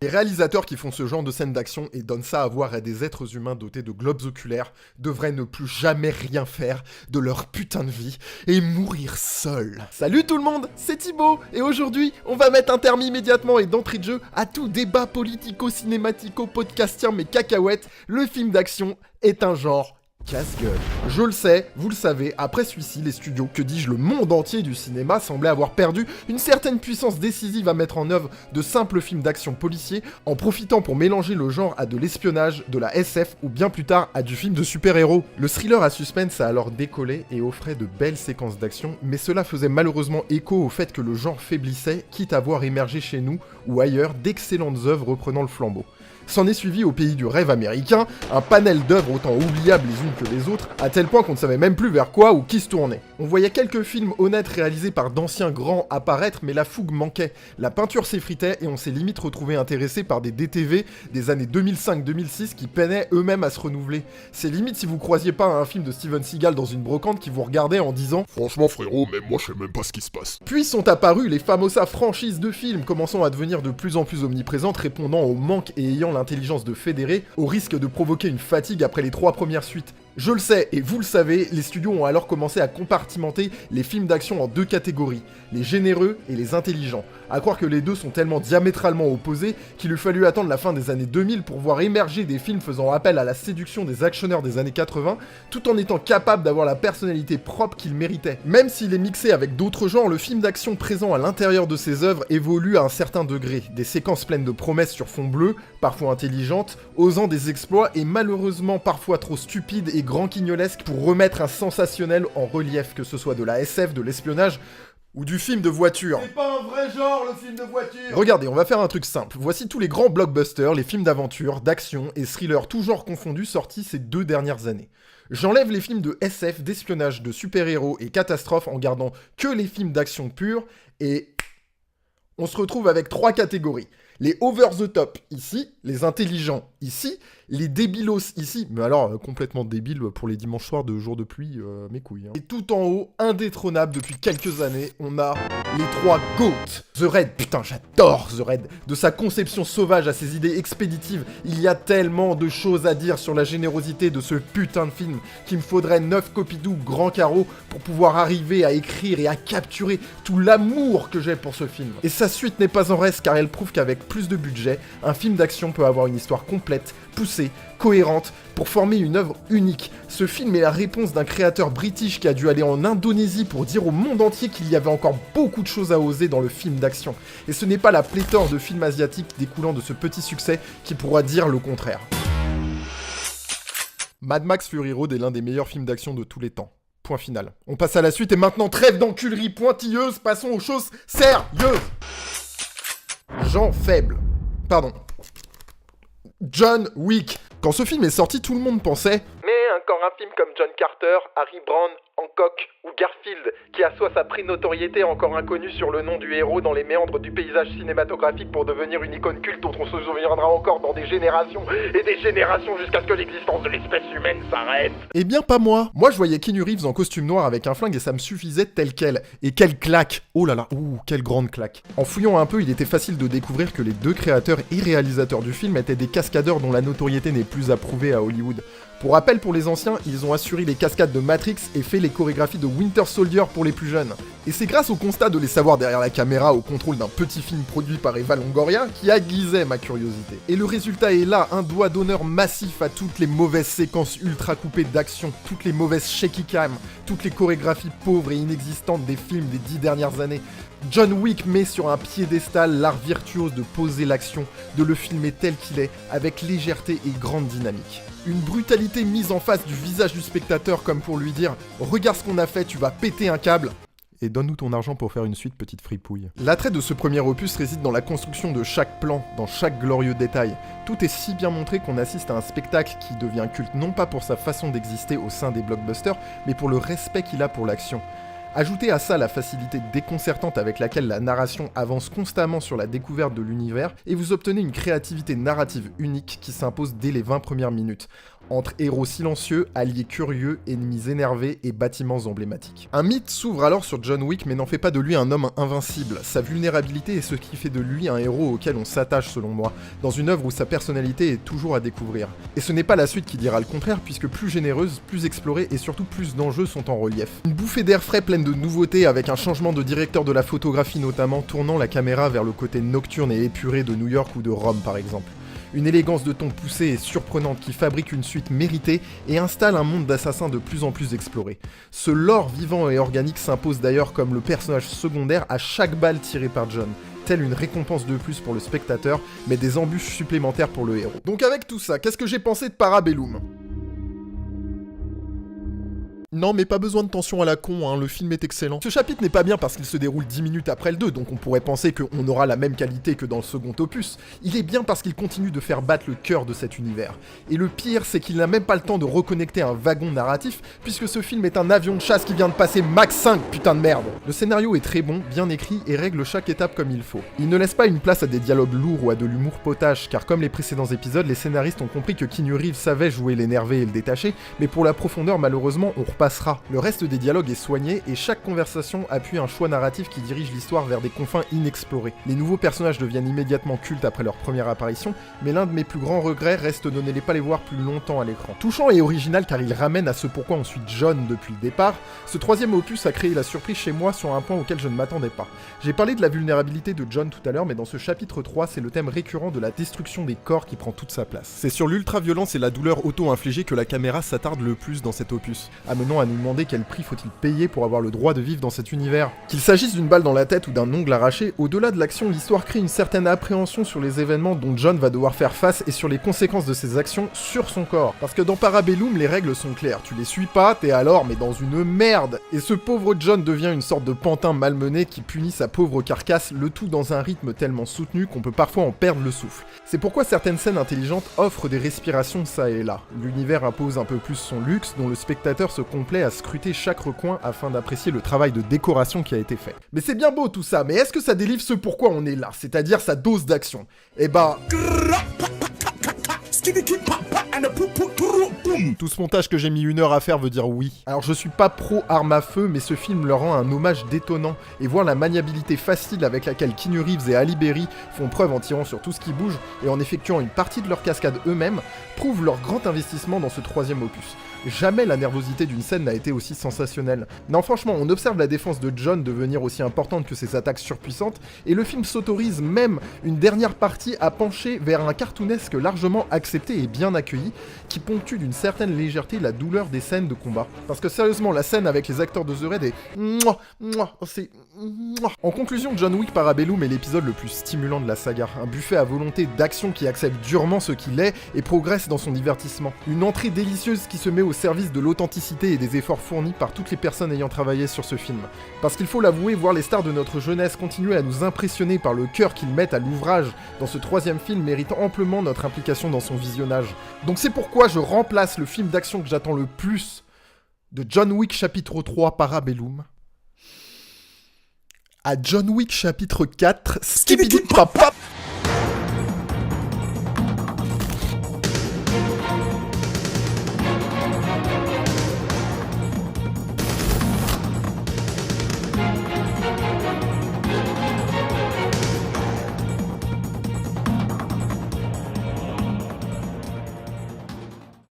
Les réalisateurs qui font ce genre de scène d'action et donnent ça à voir à des êtres humains dotés de globes oculaires devraient ne plus jamais rien faire de leur putain de vie et mourir seuls. Salut tout le monde, c'est Thibaut et aujourd'hui on va mettre un terme immédiatement et d'entrée de jeu à tout débat politico-cinématico-podcastien mais cacahuètes, le film d'action est un genre casse-gueule. Je le sais, vous le savez, après celui-ci, les studios, que dis-je, le monde entier du cinéma semblait avoir perdu une certaine puissance décisive à mettre en œuvre de simples films d'action policiers, en profitant pour mélanger le genre à de l'espionnage, de la SF ou bien plus tard à du film de super-héros. Le thriller à suspense a alors décollé et offrait de belles séquences d'action, mais cela faisait malheureusement écho au fait que le genre faiblissait, quitte à voir émerger chez nous ou ailleurs d'excellentes œuvres reprenant le flambeau. S'en est suivi au pays du rêve américain, un panel d'œuvres autant oubliables les unes que les autres, à tel point qu'on ne savait même plus vers quoi ou qui se tournait. On voyait quelques films honnêtes réalisés par d'anciens grands apparaître, mais la fougue manquait, la peinture s'effritait et on s'est limite retrouvé intéressé par des DTV des années 2005-2006 qui peinaient eux-mêmes à se renouveler. C'est limite si vous croisiez pas à un film de Steven Seagal dans une brocante qui vous regardait en disant « Franchement frérot, même moi je sais même pas ce qui se passe ». Puis sont apparues les fameuses franchises de films, commençant à devenir de plus en plus omniprésentes, répondant au manque et ayant l'intelligence de fédérer, au risque de provoquer une fatigue après les 3 premières suites. Je le sais, et vous le savez, les studios ont alors commencé à compartimenter les films d'action en 2 catégories, les généreux et les intelligents. À croire que les deux sont tellement diamétralement opposés qu'il eût fallu attendre la fin des années 2000 pour voir émerger des films faisant appel à la séduction des actionneurs des années 80, tout en étant capable d'avoir la personnalité propre qu'ils méritaient. Même s'il est mixé avec d'autres genres, le film d'action présent à l'intérieur de ses œuvres évolue à un certain degré. Des séquences pleines de promesses sur fond bleu, parfois intelligentes, osant des exploits et malheureusement parfois trop stupides et grand quignolesque pour remettre un sensationnel en relief, que ce soit de la SF, de l'espionnage ou du film de voiture. C'est pas un vrai genre le film de voiture. Regardez, on va faire un truc simple. Voici tous les grands blockbusters, les films d'aventure, d'action et thrillers tous genres confondus sortis ces 2 dernières années. J'enlève les films de SF, d'espionnage, de super-héros et catastrophes en gardant que les films d'action pure et on se retrouve avec 3 catégories. Les over the top ici, les intelligents ici, les débilos ici, mais alors complètement débiles pour les dimanches soirs de jours de pluie, mes couilles. Hein. Et tout en haut, indétrônable depuis quelques années, on a les 3 GOAT. The Raid, putain j'adore The Raid. De sa conception sauvage à ses idées expéditives, il y a tellement de choses à dire sur la générosité de ce putain de film qu'il me faudrait 9 Copidou grand carreau pour pouvoir arriver à écrire et à capturer tout l'amour que j'ai pour ce film. Et sa suite n'est pas en reste car elle prouve qu'avec plus de budget, un film d'action peut avoir une histoire complète, poussée, cohérente, pour former une œuvre unique. Ce film est la réponse d'un créateur british qui a dû aller en Indonésie pour dire au monde entier qu'il y avait encore beaucoup de choses à oser dans le film d'action. Et ce n'est pas la pléthore de films asiatiques découlant de ce petit succès qui pourra dire le contraire. Mad Max Fury Road est l'un des meilleurs films d'action de tous les temps. Point final. On passe à la suite et maintenant trêve d'enculerie pointilleuse, passons aux choses sérieuses. Gens faibles. Pardon. John Wick. Quand ce film est sorti, tout le monde pensait « Mais encore un film comme John Carter, Harry Brown, Hancock ou Garfield, qui assoit sa pré-notoriété encore inconnue sur le nom du héros dans les méandres du paysage cinématographique pour devenir une icône culte dont on se souviendra encore dans des générations et des générations jusqu'à ce que l'existence de l'espèce humaine s'arrête. » Eh bien pas moi. Moi je voyais Keanu Reeves en costume noir avec un flingue et ça me suffisait tel quel. Et quelle claque. Oh là là, ouh, quelle grande claque. En fouillant un peu, il était facile de découvrir que les 2 créateurs et réalisateurs du film étaient des cascadeurs dont la notoriété n'est plus approuvée à Hollywood. Pour rappel, pour les anciens, ils ont assuré les cascades de Matrix et fait les chorégraphies de Winter Soldier pour les plus jeunes. Et c'est grâce au constat de les savoir derrière la caméra au contrôle d'un petit film produit par Eva Longoria qui aiguisait ma curiosité. Et le résultat est là, un doigt d'honneur massif à toutes les mauvaises séquences ultra coupées d'action, toutes les mauvaises shaky cam, toutes les chorégraphies pauvres et inexistantes des films des 10 dernières années. John Wick met sur un piédestal l'art virtuose de poser l'action, de le filmer tel qu'il est, avec légèreté et grande dynamique. Une brutalité mise en face du visage du spectateur comme pour lui dire « Regarde ce qu'on a fait, tu vas péter un câble !» Et donne-nous ton argent pour faire une suite, petite fripouille. L'attrait de ce premier opus réside dans la construction de chaque plan, dans chaque glorieux détail. Tout est si bien montré qu'on assiste à un spectacle qui devient culte non pas pour sa façon d'exister au sein des blockbusters, mais pour le respect qu'il a pour l'action. Ajoutez à ça la facilité déconcertante avec laquelle la narration avance constamment sur la découverte de l'univers, et vous obtenez une créativité narrative unique qui s'impose dès les 20 premières minutes, entre héros silencieux, alliés curieux, ennemis énervés et bâtiments emblématiques. Un mythe s'ouvre alors sur John Wick, mais n'en fait pas de lui un homme invincible. Sa vulnérabilité est ce qui fait de lui un héros auquel on s'attache selon moi, dans une œuvre où sa personnalité est toujours à découvrir. Et ce n'est pas la suite qui dira le contraire, puisque plus généreuse, plus explorée et surtout plus d'enjeux sont en relief. Une bouffée d'air frais pleine de nouveautés, avec un changement de directeur de la photographie notamment, tournant la caméra vers le côté nocturne et épuré de New York ou de Rome par exemple. Une élégance de ton poussée et surprenante qui fabrique une suite méritée et installe un monde d'assassins de plus en plus exploré. Ce lore vivant et organique s'impose d'ailleurs comme le personnage secondaire à chaque balle tirée par John. Telle une récompense de plus pour le spectateur, mais des embûches supplémentaires pour le héros. Donc avec tout ça, qu'est-ce que j'ai pensé de Parabellum ? Non, mais pas besoin de tension à la con, hein, le film est excellent. Ce chapitre n'est pas bien parce qu'il se déroule 10 minutes après le 2, donc on pourrait penser qu'on aura la même qualité que dans le second opus. Il est bien parce qu'il continue de faire battre le cœur de cet univers. Et le pire, c'est qu'il n'a même pas le temps de reconnecter un wagon narratif, puisque ce film est un avion de chasse qui vient de passer Mach 5, putain de merde. Le scénario est très bon, bien écrit, et règle chaque étape comme il faut. Il ne laisse pas une place à des dialogues lourds ou à de l'humour potache, car comme les précédents épisodes, les scénaristes ont compris que Keanu Reeves savait jouer l'énervé et le détaché, mais pour la profondeur, malheureusement, on passera. Le reste des dialogues est soigné et chaque conversation appuie un choix narratif qui dirige l'histoire vers des confins inexplorés. Les nouveaux personnages deviennent immédiatement cultes après leur première apparition, mais l'un de mes plus grands regrets reste de ne les pas les voir plus longtemps à l'écran. Touchant et original car il ramène à ce pourquoi on suit John depuis le départ, ce troisième opus a créé la surprise chez moi sur un point auquel je ne m'attendais pas. J'ai parlé de la vulnérabilité de John tout à l'heure, mais dans ce chapitre 3, c'est le thème récurrent de la destruction des corps qui prend toute sa place. C'est sur l'ultra-violence et la douleur auto-infligée que la caméra s'attarde le plus dans cet opus, amenant à nous demander quel prix faut-il payer pour avoir le droit de vivre dans cet univers. Qu'il s'agisse d'une balle dans la tête ou d'un ongle arraché, au-delà de l'action, l'histoire crée une certaine appréhension sur les événements dont John va devoir faire face et sur les conséquences de ses actions sur son corps. Parce que dans Parabellum, les règles sont claires, tu les suis pas, t'es alors mais dans une merde. Et ce pauvre John devient une sorte de pantin malmené qui punit sa pauvre carcasse, le tout dans un rythme tellement soutenu qu'on peut parfois en perdre le souffle. C'est pourquoi certaines scènes intelligentes offrent des respirations ça et là. L'univers impose un peu plus son luxe, dont le spectateur se complaît à scruter chaque recoin afin d'apprécier le travail de décoration qui a été fait. Mais c'est bien beau tout ça, mais est-ce que ça délivre ce pourquoi on est là, c'est-à-dire sa dose d'action ? Eh bah... Tout ce montage que j'ai mis 1 heure à faire veut dire oui. Alors je suis pas pro arme à feu, mais ce film leur rend un hommage détonnant, et voir la maniabilité facile avec laquelle Keanu Reeves et Halle Berry font preuve en tirant sur tout ce qui bouge et en effectuant une partie de leur cascade eux-mêmes, prouve leur grand investissement dans ce troisième opus. Jamais la nervosité d'une scène n'a été aussi sensationnelle. Non franchement, on observe la défense de John devenir aussi importante que ses attaques surpuissantes, et le film s'autorise même une dernière partie à pencher vers un cartoonesque largement accepté et bien accueilli, qui ponctue d'une certaine légèreté la douleur des scènes de combat. Parce que sérieusement, la scène avec les acteurs de The Raid est... c'est... En conclusion, John Wick Parabellum est l'épisode le plus stimulant de la saga, un buffet à volonté d'action qui accepte durement ce qu'il est et progresse dans son divertissement. Une entrée délicieuse qui se met au service de l'authenticité et des efforts fournis par toutes les personnes ayant travaillé sur ce film. Parce qu'il faut l'avouer, voir les stars de notre jeunesse continuer à nous impressionner par le cœur qu'ils mettent à l'ouvrage dans ce troisième film mérite amplement notre implication dans son visionnage. Donc c'est pourquoi je remplace le film d'action que j'attends le plus de John Wick chapitre 3 Parabellum à John Wick chapitre 4 Skibidi Papa.